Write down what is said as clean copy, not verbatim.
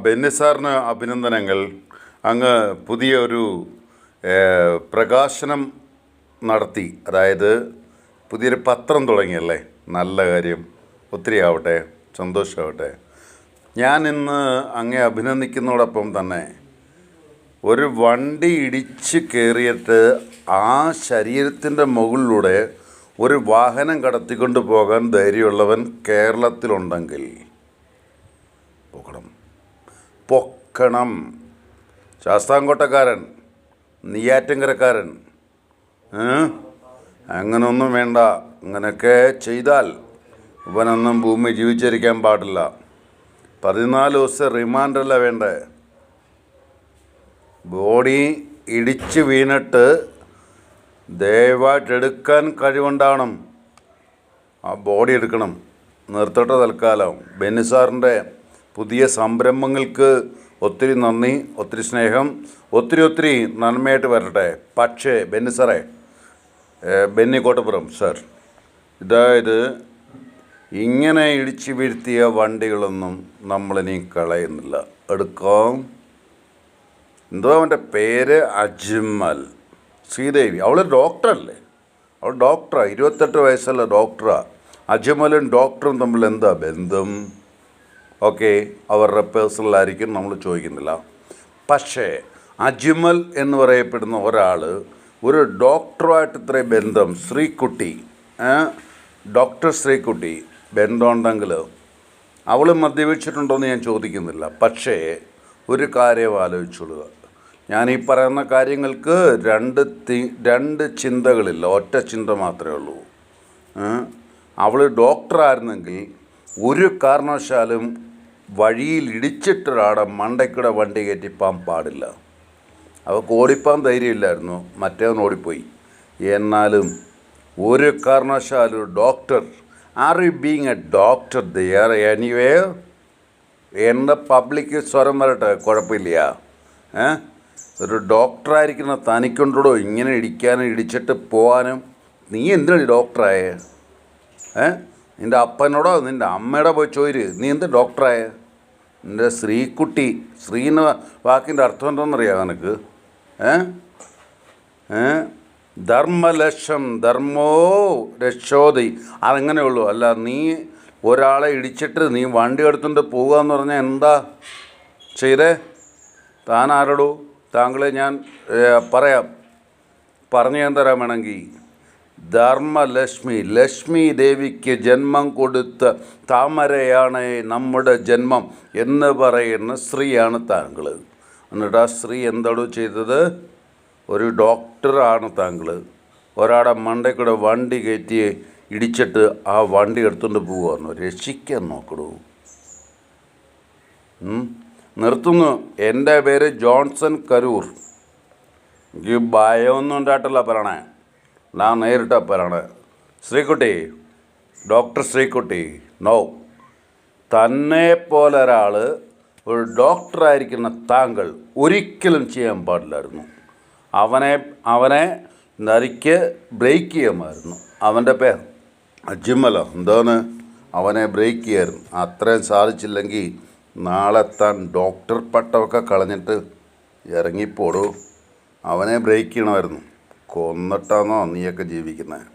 ബെന്നി സാറിന് അഭിനന്ദനങ്ങൾ. അങ്ങ് പുതിയ ഒരു പ്രകാശനം നടത്തി, അതായത് പുതിയൊരു പത്രം തുടങ്ങിയല്ലേ? നല്ല കാര്യം, ഒത്തിരി ആവട്ടെ, സന്തോഷമാവട്ടെ. ഞാൻ ഇന്ന് അങ്ങേ അഭിനന്ദിക്കുന്നതോടൊപ്പം തന്നെ ഒരു വണ്ടി ഇടിച്ച് കയറിയിട്ട് ആ ശരീരത്തിൻ്റെ മുകളിലൂടെ ഒരു വാഹനം കടത്തിക്കൊണ്ട് പോകാൻ ധൈര്യമുള്ളവൻ കേരളത്തിലുണ്ടെങ്കിൽ പൊക്കണം. ശാസ്താംകോട്ടക്കാരൻ, നെയ്യാറ്റിൻകരക്കാരൻ, അങ്ങനൊന്നും വേണ്ട. അങ്ങനെയൊക്കെ ചെയ്താൽ ഇവനൊന്നും ഭൂമി ജീവിച്ചിരിക്കാൻ പാടില്ല. 14 ദിവസം റിമാൻഡല്ല വേണ്ടേ? ബോഡി ഇടിച്ച് വീണിട്ട് ദയവായിട്ട് എടുക്കാൻ കഴിവുണ്ടാവണം. ആ ബോഡി എടുക്കണം. നിർത്തട്ടെ തൽക്കാലം. ബെന്നി സാറിൻ്റെ പുതിയ സംരംഭങ്ങൾക്ക് ഒത്തിരി നന്ദി, ഒത്തിരി സ്നേഹം, ഒത്തിരി നന്മയായിട്ട് വരട്ടെ. പക്ഷേ ബെന്നി സാറേ, ബെന്നി കോട്ടപ്പുറം സാർ, അതായത് ഇങ്ങനെ ഇടിച്ചു വീഴ്ത്തിയ വണ്ടികളൊന്നും നമ്മളിനി കളയുന്നില്ല, എടുക്കാം. എന്തോ അവൻ്റെ പേര് അജ്മൽ, ശ്രീദേവി, അവൾ ഡോക്ടറല്ലേ? അവൾ ഡോക്ടറാണ്, 28 വയസ്സുള്ള ഡോക്ടറാണ്. അജ്മലും ഡോക്ടറും തമ്മിൽ എന്താ ബന്ധം? ഓക്കെ, അവരുടെ പേഴ്സണലായിരിക്കും, നമ്മൾ ചോദിക്കുന്നില്ല. പക്ഷേ അജ്മൽ എന്ന് പറയപ്പെടുന്ന ഒരാൾ ഒരു ഡോക്ടറുമായിട്ട് ഇത്രയും ബന്ധം, ശ്രീകുട്ടി, ഡോക്ടർ ശ്രീകുട്ടി ബന്ധമുണ്ടെങ്കിൽ അവൾ മദ്യപിച്ചിട്ടുണ്ടോയെന്ന് ഞാൻ ചോദിക്കുന്നില്ല. പക്ഷേ ഒരു കാര്യം ആലോചിച്ചോളുക, ഞാൻ ഈ പറയുന്ന കാര്യങ്ങൾക്ക് രണ്ട് ചിന്തകളില്ല, ഒറ്റ ചിന്ത മാത്രമേ ഉള്ളൂ. അവൾ ഡോക്ടറായിരുന്നെങ്കിൽ ഒരു കാരണവശാലും വഴിയിൽ ഇടിച്ചിട്ടൊരാടെ മണ്ടയ്ക്കൂടെ വണ്ടി കയറ്റിപ്പാൻ പാടില്ല. അവൾക്ക് ഓടിപ്പാൻ ധൈര്യമില്ലായിരുന്നു, മറ്റേവൻ ഓടിപ്പോയി. എന്നാലും ഒരു കാരണവശാലും doctor, are you being a doctor dear anyway? എൻ്റെ പബ്ലിക് സ്വരം വരട്ടെ, കുഴപ്പമില്ല. ഒരു ഡോക്ടറായിരിക്കുന്ന തനിക്കൊണ്ടോ ഇങ്ങനെ ഇടിക്കാനും ഇടിച്ചിട്ട് പോകാനും? നീ എന്തിനാണ് ഡോക്ടറായേ? നിൻ്റെ അപ്പനോടോ നിൻ്റെ അമ്മയോടോ പോയി ചോദിര്, നീ എന്ത് ഡോക്ടറായ? നിൻ്റെ ശ്രീകുട്ടി, ശ്രീന്ന് വാക്കിൻ്റെ അർത്ഥം എന്താണെന്നറിയാമോ നിനക്ക്? ധർമ്മലക്ഷം ധർമ്മോ രക്ഷോതി, അതെങ്ങനെയുള്ളൂ. അല്ല നീ ഒരാളെ ഇടിച്ചിട്ട് നീ വണ്ടി എടുത്തുകൊണ്ട് പോകുക എന്ന് പറഞ്ഞാൽ എന്താ ചെയ്തേ? താൻ ആരോടോ? താങ്കളെ ഞാൻ പറഞ്ഞു ഞാൻ തരാൻ വേണമെങ്കിൽ. ധർമ്മലക്ഷ്മി, ലക്ഷ്മി ദേവിക്ക് ജന്മം കൊടുത്ത താമരയാണ് നമ്മുടെ ജന്മം എന്ന് പറയുന്ന സ്ത്രീയാണ് താങ്കൾ. എന്നിട്ട് ആ സ്ത്രീ എന്താണോ ചെയ്തത്? ഒരു ഡോക്ടറാണ് താങ്കൾ. ഒരാടെ മണ്ടയ്ക്കൂടെ വണ്ടി കയറ്റി ഇടിച്ചിട്ട് ആ വണ്ടി എടുത്തുകൊണ്ട് പോവുകയെന്നു. രക്ഷിക്കാൻ നോക്കണു. നിർത്തുന്നു. എൻ്റെ പേര് ജോൺസൺ കരൂർ. എനിക്ക് ഭയമൊന്നും ഉണ്ടായിട്ടില്ല പറയണേ, ഞാൻ നേരിട്ടാ പറയണേ. ശ്രീകുട്ടി, ഡോക്ടർ ശ്രീകുട്ടി, നോ, തന്നെ പോലെ ഒരാൾ, ഒരു ഡോക്ടറായിരിക്കുന്ന താങ്കൾ ഒരിക്കലും ചെയ്യാൻ പാടില്ലായിരുന്നു. അവനെ നരിക്ക് ബ്രേക്ക് ചെയ്യാമായിരുന്നു. അവൻ്റെ പേര് അജ്മലോ എന്താണ്? അവനെ ബ്രേക്ക് ചെയ്യായിരുന്നു. അത്രയും സാധിച്ചില്ലെങ്കിൽ നാളെ താൻ ഡോക്ടർ പട്ടമൊക്കെ കളഞ്ഞിട്ട് ഇറങ്ങിപ്പോടൂ. അവനെ ബ്രേക്ക് ചെയ്യണമായിരുന്നു. കൊന്നിട്ടാണോ നീയൊക്കെ ജീവിക്കുന്നത്?